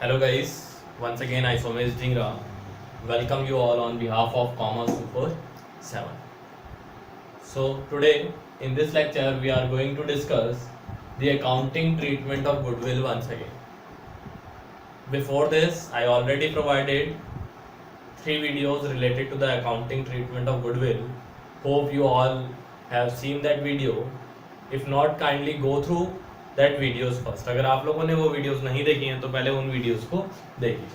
Hello guys, once again I Somesh Dhingra welcome you all on behalf of Commerce 247. So today in this lecture we are going to discuss the accounting treatment of goodwill once again. Before this I already provided 3 videos related to the accounting treatment of goodwill. Hope you all have seen that video. If not, kindly go through that videos first. अगर आप लोगों ने वो videos नहीं देखी हैं तो पहले उन वीडियोस को देखिए.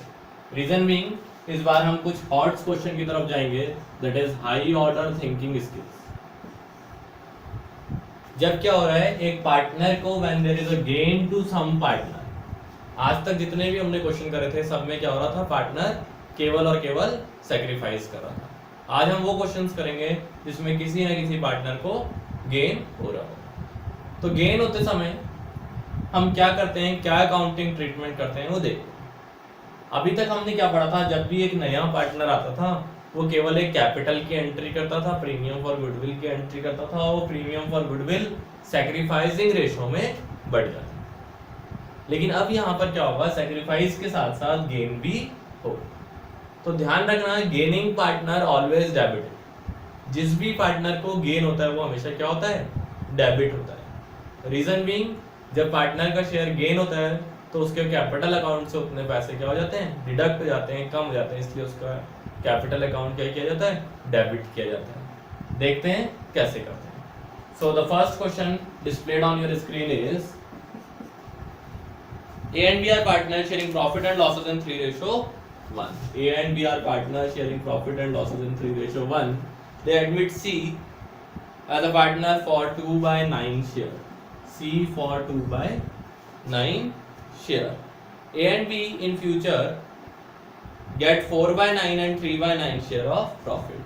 रीजन बीइंग इस बार हम कुछ हॉट क्वेश्चन की तरफ जाएंगे, that is high order thinking skills. जब क्या हो रहा है, एक पार्टनर को when there is a gain to some partner, आज तक जितने भी हमने क्वेश्चन करे थे सब में क्या हो रहा था, पार्टनर केवल और केवल सेक्रीफाइस कर रहा था. आज हम वो क्वेश्चंस करेंगे जिसमें किसी न किसी पार्टनर को गेन हो रहा हो. तो गेन होते समय हम क्या करते हैं, क्या अकाउंटिंग ट्रीटमेंट करते हैं वो देखो. अभी तक हमने क्या पढ़ा था, जब भी एक नया पार्टनर आता था वो केवल एक कैपिटल की एंट्री करता था, प्रीमियम फॉर गुडविल की एंट्री करता था, वो premium for goodwill sacrificing ratio में बढ़ जाता. लेकिन अब यहाँ पर क्या होगा, सैक्रिफाइस के साथ साथ गेन भी हो. तो ध्यान रखना, गेनिंग पार्टनर ऑलवेज डेबिट. जिस भी पार्टनर को गेन होता है वो हमेशा क्या होता है, डेबिट होता है. रीजन बीइंग, जब पार्टनर का शेयर गेन होता है तो उसके कैपिटल अकाउंट से उतने पैसे क्या हो जाते हैं, डिडक्ट हो जाते हैं, कम हो जाते हैं, इसलिए उसका कैपिटल अकाउंट क्या किया जाता है, डेबिट किया जाता है. देखते हैं कैसे करते हैं. So the first question displayed on your screen is A and B are partners sharing profit and losses in 3:1. A and B are partners sharing profit and losses in 3:1. They admit C as a partner for 2/9 share. C for 2/9 share. A and B in future get 4/9 and 3/9 share of profit.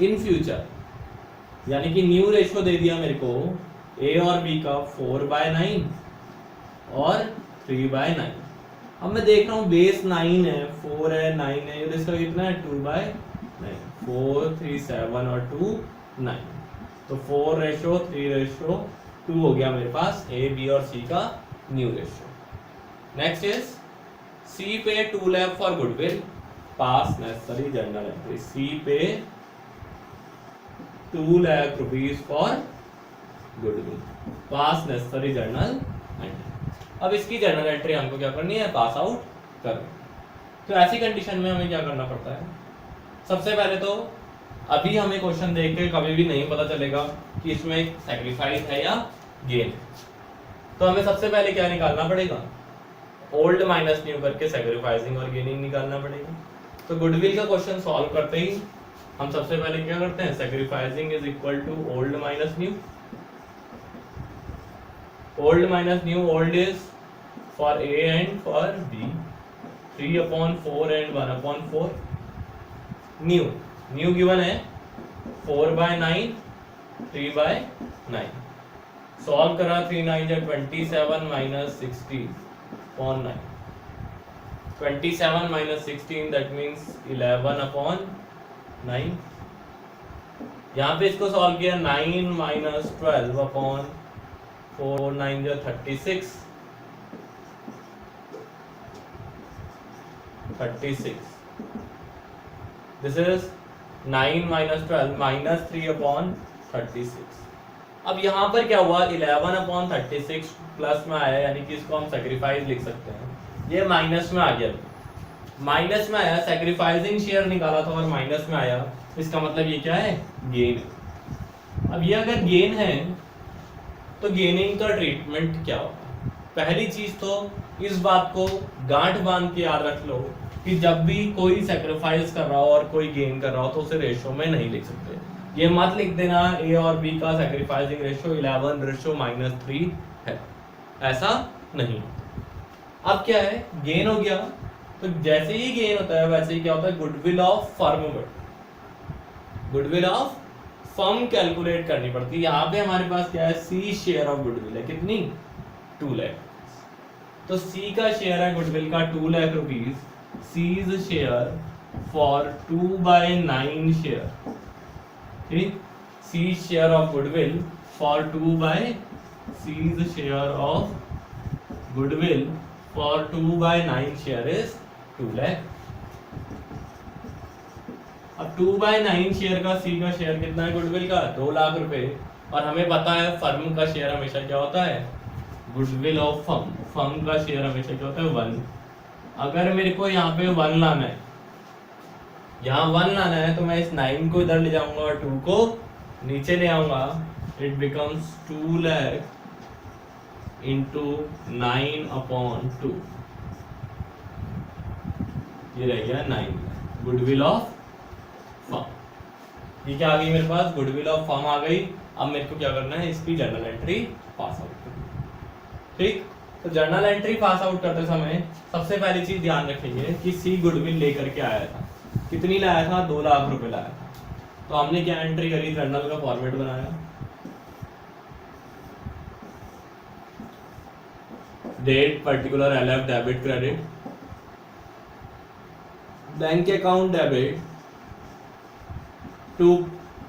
In future यानी कि new ratio दे दिया मेरे को A और B का 4/9 और 3/9. अब मैं देख रहा हूँ बेस 9 है, 4 है, 9 है, और इसका कितना है 2/9. 4, 3, 7 और 2, 9. तो 4:3:2 हो गया मेरे पास ए, बी और सी का new ratio. Next is C pay 2 lakh for goodwill, pass necessary journal entry. C pay 2 lakh rupees for goodwill, pass necessary journal entry. अब इसकी जर्नल एंट्री हमको क्या करनी है, पास आउट करनी. तो ऐसी कंडीशन में हमें क्या करना पड़ता है, सबसे पहले तो अभी हमें क्वेश्चन देख के कभी भी नहीं पता चलेगा कि इसमें सैक्रिफाइस है या गेन. तो हमें सबसे पहले क्या निकालना पड़ेगा, ओल्ड माइनस न्यू करके सैक्रिफाइसिंग और गेनिंग निकालना पड़ेगा. तो गुडविल का क्वेश्चन सॉल्व करते ही हम सबसे पहले क्या करते हैं, sacrificing is equal to old minus new. Old minus new, old is for A and for B, 3/4 and 1/4. New, new given है 4/9, 3/9. सॉल्व करा, 3 9 जा 27 माइनस 16/9. 27 minus 16 that means 11/9. यहाँ पे इसको सॉल्व किया, 9 माइनस 12/4, 9 जा 36. This is 9 minus 12 minus 3/36. अब यहाँ पर क्या हुआ, 11/36 प्लस में आया, यानी कि इसको हम सैक्रिफाइस लिख सकते हैं. ये माइनस में आ गया, माइनस में आया, सैक्रिफाइसिंग शेयर निकाला था और माइनस में आया, इसका मतलब ये क्या है, गेन. अब ये अगर गेन है तो गेनिंग का ट्रीटमेंट क्या होगा. पहली चीज तो इस बात को गांठ बांध के याद रख लो कि जब भी कोई सैक्रिफाइस कर रहा हो और कोई गेन कर रहा हो तो उसे रेशो में नहीं लिख सकते. ये मत लिख देना ए और बी का सैक्रिफाइसिंग रेशो 11:-3 है, ऐसा नहीं. अब क्या है, गेन हो गया, तो जैसे ही गेन होता है वैसे ही क्या होता है, goodwill of firm, goodwill of firm calculate करनी पड़ती है. यहाँ पे हमारे पास क्या है, सी शेयर ऑफ गुडविल है, कितनी, 2 लाख. तो सी का शेयर है गुडविल का 2 lakh rupees, C's share for 2/9 share. ठीक, C share of goodwill for 2/, C's share of goodwill for 2/9 share is 2 lakh। अब 2/9 शेयर का सी का शेयर कितना है गुडविल का 2 लाख रुपए, और हमें पता है फर्म का शेयर हमेशा क्या होता है गुडविल ऑफ फर्म, फर्म का शेयर हमेशा क्या होता है 1। अगर मेरे को यहाँ पे 1 लाना है, यहाँ 1 लाना है, तो मैं इस 9 को इधर ले जाऊंगा और 2 को नीचे ले आऊंगा। इट बिकम्स 2 लाख इंटू 9/2, ये रह गया 9 गुडविल ऑफ फर्म। ये क्या आ गई मेरे पास गुडविल ऑफ फर्म आ गई। अब मेरे को क्या करना है इसकी जर्नल एंट्री पास आउट करनी। ठीक, तो जर्नल एंट्री पास आउट करते समय सबसे पहली चीज ध्यान रखिए कि सी गुडविल लेकर के आया था, कितनी लाया था 2 लाख रुपए लाया था। तो हमने क्या एंट्री करी, जर्नल का फॉर्मेट बनाया, date particular LF debit credit, bank account debit to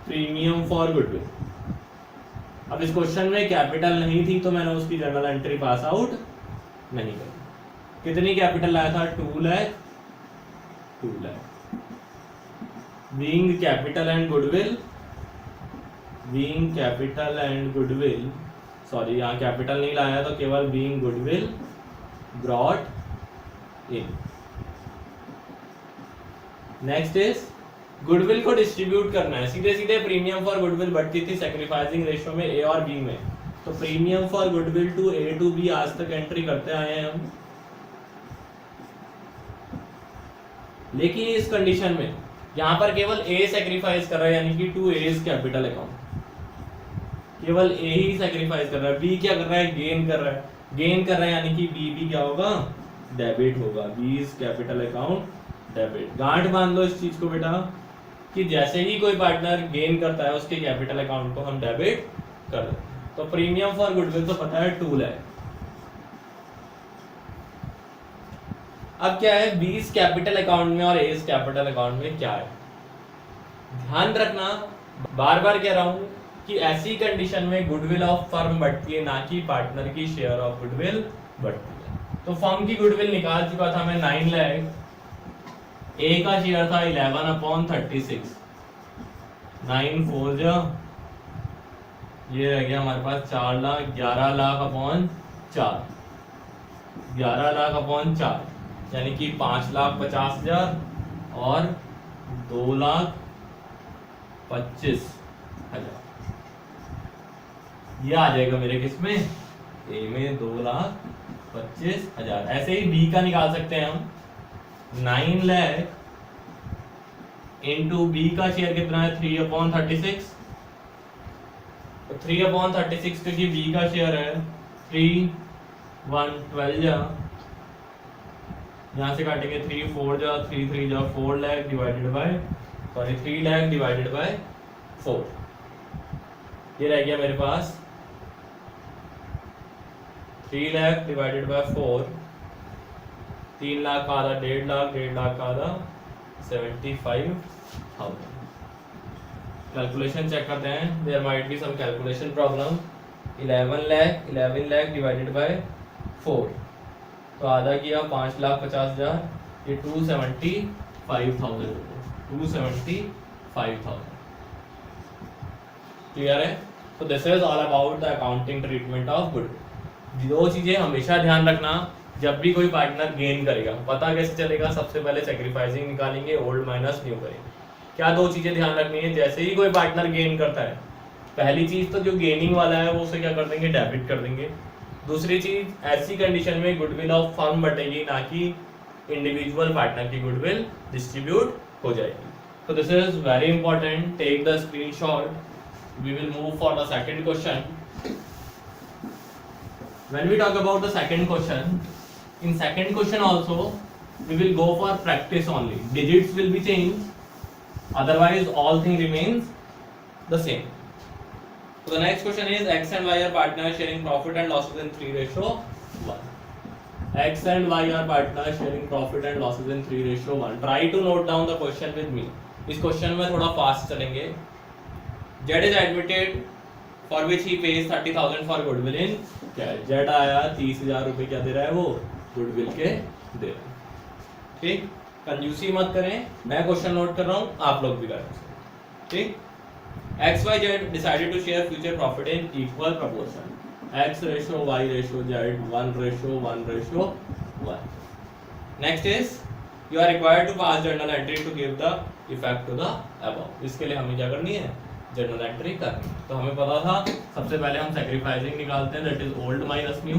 premium for goodwill. अब इस क्वेश्चन में कैपिटल नहीं थी तो मैंने उसकी जर्नल एंट्री पास आउट नहीं करी। कितनी कैपिटल लाया था 2 lakh, 2 lakh being capital and goodwill, being capital and goodwill, sorry यहाँ कैपिटल नहीं लाया तो केवल being goodwill brought in. Next is goodwill को डिस्ट्रीब्यूट करना है, सीधे सीधे प्रीमियम फॉर गुडविल बढ़ती थी सैक्रिफाइसिंग रेशियो में ए और बी में, तो premium for goodwill to A to B आज तक एंट्री करते आए हैं हम। लेकिन इस कंडीशन में यहां पर केवल ए सैक्रिफाइस कर रहा है, यानी कि टू एज कैपिटल अकाउंट, केवल ए ही सैक्रिफाइस कर रहा है। बी क्या कर रहा है गेन कर रहा है, गेन कर रहा है यानी कि बी भी क्या होगा डेबिट होगा, B is capital account debit. गांठ बांध लो इस चीज को बेटा कि जैसे ही कोई पार्टनर गेन करता है उसके कैपिटल अकाउंट को हम डेबिट कर देते हैं। तो प्रीमियम फॉर गुडविल तो पता है 2 लाख। अब क्या है 20 कैपिटल अकाउंट में और एज कैपिटल अकाउंट में क्या है, ध्यान रखना, बार बार कह रहा हूं कि ऐसी कंडीशन में गुडविल ऑफ फर्म बढ़ती है, ना कि पार्टनर की शेयर ऑफ गुडविल बढ़ती है। तो फर्म की गुडविल निकाल चुका था मैं 9 लाख, ए का शेयर था 11/36, 9 4 जा, ये रह गया हमारे पास 4 लाख, 11 लाख अपॉन 4, 11 लाख अपॉन 4 यानी कि 5,50,000 और 2,25,000, ये आ जाएगा मेरे किस में ए में 2,25,000। ऐसे ही बी का निकाल सकते हैं हम, 9 लाख इंटू बी का शेयर कितना है 3/36, तो 3/36 क्योंकि बी का शेयर है 3 1 12 जा, यहाँ से काटेंगे 3 4 जा, 3 3 जा, 4 lakh divided bye 3 lakh divided by 4, ये रह गया मेरे पास 3 लाख डिवाइडेड बाय 4, 3 लाख का आधा 1.5 लाख, 1.5 लाख का आधा 75,000। कैलकुलेशन चेक करते हैं, there might be some calculation problem. 11 lakh divided by 4, तो आधा किया 5,50,000, ये 275,000, 275,000। क्लियर है? तो this is all about the accounting treatment of goodwill. 2 चीजें हमेशा ध्यान रखना, जब भी कोई पार्टनर गेन करेगा पता कैसे चलेगा, सबसे पहले सैक्रिफाइसिंग निकालेंगे, ओल्ड माइनस न्यू करेंगे। क्या 2 चीजें ध्यान रखनी है, जैसे ही कोई पार्टनर गेन करता है पहली चीज तो जो गेनिंग वाला है वो उसे क्या कर देंगे डेबिट कर देंगे। दूसरी चीज ऐसी कंडीशन में गुडविल ऑफ फर्म बढ़ेगी, ना कि इंडिविजुअल पार्टनर की गुडविल डिस्ट्रीब्यूट हो जाएगी। तो this is very important, take the screenshot. We will move for the second question. When we talk about the second question, in second question also we will go for practice only. Digits will be changed, otherwise all thing remains the same. So the next question is X and Y are partners sharing profit and losses in 3:1. X and Y are partners sharing profit and losses in 3:1. Try to note down the question with me. इस question में थोड़ा fast चलेंगे। Z is admitted for which he pays 30,000 for goodwill in cash. Z आया 30,000 रुपए क्या दे रहा है वो गुडविल के दे रहे हैं। ठीक, कंजूसी मत करें, मैं क्वेश्चन नोट कर रहा हूँ, आप लोग भी कर रहे हैं। ठीक, XYZ decided to share future profit in equal proportion. X ratio, Y ratio, Z 1:1:1. Next is you are required to pass journal entry to give the effect to the above. इसके लिए हमें क्या करनी है, जर्नल एंट्री करनी है। तो हमें पता था सबसे पहले हम सैक्रिफाइसिंग निकालते हैं, that is old minus new.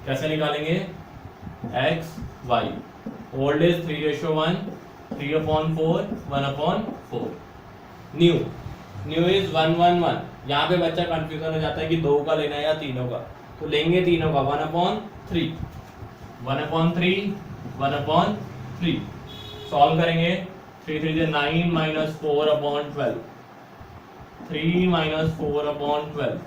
कैसे निकालेंगे, X Y, old is 3:1, 3/4, 1/4। New is 1:1:1। यहाँ पे बच्चा कंफ्यूजन हो जाता है कि 2 का लेना है या तीनों का, तो लेंगे तीनों का, 1/3, 1/3, 1/3। सॉल्व करेंगे, 3 3 से 9 - 4/12, 3 - 4/12,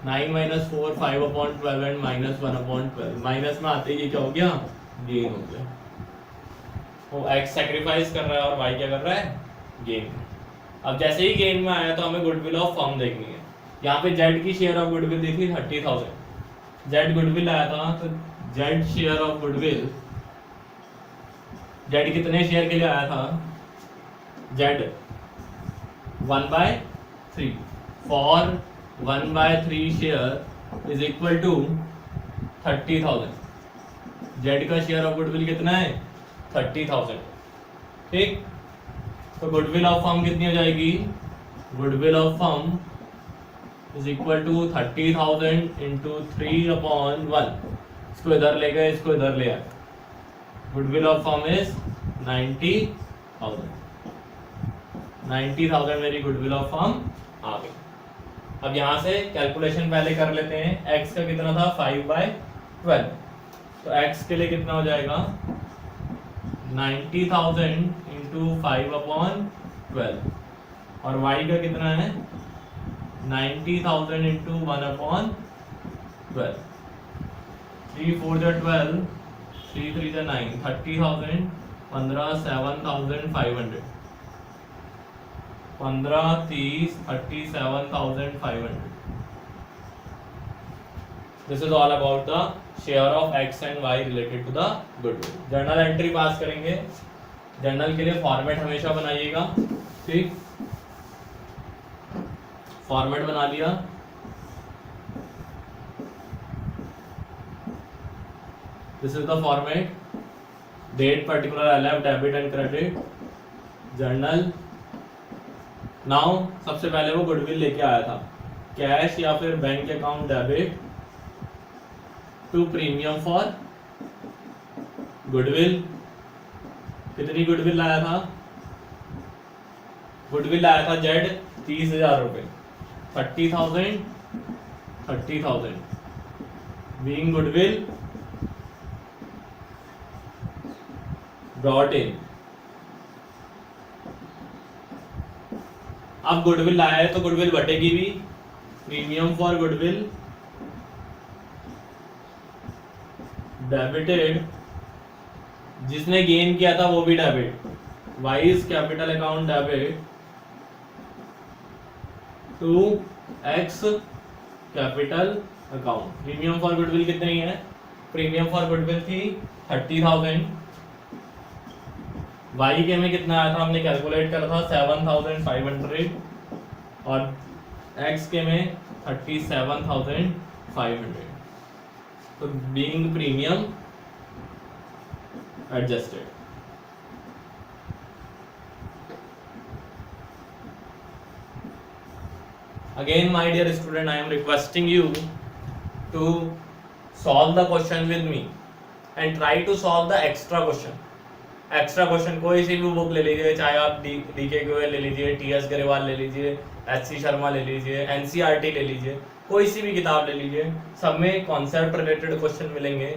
9 - 4 5/12 एंड -1/12। माइनस में आते ही क्या हो गया, गेन हो गया। वो एक्स सैक्रिफाइस कर रहा है और वाई क्या कर रहा है, गेन। अब जैसे ही गेन में आया तो हमें गुडविल ऑफ फर्म देखनी है। यहाँ पे जेड की शेयर ऑफ गुडविल देखी 30,000। जेड गुडविल आया था, तो Z share of goodwill, Z कितने शेयर के लिए आया था, Z 1/3। For 1/3 share is equal to 30,000। Z का शेयर ऑफ गुडविल कितना है, 30,000। ठीक, तो गुडविल ऑफ फर्म कितनी हो जाएगी, goodwill of firm is equal to 30,000 × 3/1। इसको इधर ले गए, इसको इधर ले आए, गुडविल ऑफ फर्म इज 90,000। 90,000 मेरी गुडविल ऑफ फर्म आ गई। अब यहाँ से कैलकुलेशन पहले कर लेते हैं। x का कितना था, 5/12, तो x के लिए कितना हो जाएगा, 90,000 × 5/12, और y का कितना है, 90,000 × 1/12। 3 4 12, 3 3 9, 30,000, 15 7,500, 15 30 37,500। This is all about the share of x and y related to the goodwill. Journal entry पास करेंगे। जर्नल के लिए फॉर्मेट हमेशा बनाइएगा। ठीक, फॉर्मेट बना लिया। This is the format, date, particular, LF, debit and credit, journal. Now सबसे पहले वो गुडविल लेके आया था, कैश या फिर bank account debit to premium for goodwill. कितनी गुडविल लाया था, गुडविल लाया था जेड 30,000 रुपए, 30,000 30,000 बीइंग गुडविल ब्रॉट इन। अब गुडविल लाया है तो गुडविल बटेगी भी, प्रीमियम फॉर गुडविल डेबिटेड, जिसने गेन किया था वो भी debit, Y's capital account debit to X capital account. Premium for goodwill कितनी है, प्रीमियम फॉर गुडविल थी 30,000, वाई के में कितना आया था, हमने कैलकुलेट करा था 7,500, और एक्स के में 37,500। तो being premium adjusted. Again, my dear student, I am requesting you to solve the question with me and try to solve the extra question. Extra question कोई सी भी बुक ले लीजिए, चाहे आप DK गोयल ले लीजिए, TS गरेवाल ले लीजिए, HC शर्मा ले लीजिए, NCERT ले लीजिए, कोई सी भी किताब ले लीजिए, सब में कॉन्सेप्ट रिलेटेड क्वेश्चन मिलेंगे।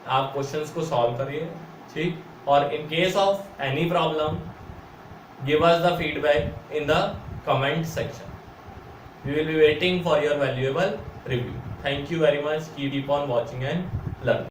आप क्वेश्चंस को सॉल्व करिए। ठीक, और in case of any problem give us the feedback in the comment section. We will be waiting for your valuable review. Thank you very much. Keep on watching and learn.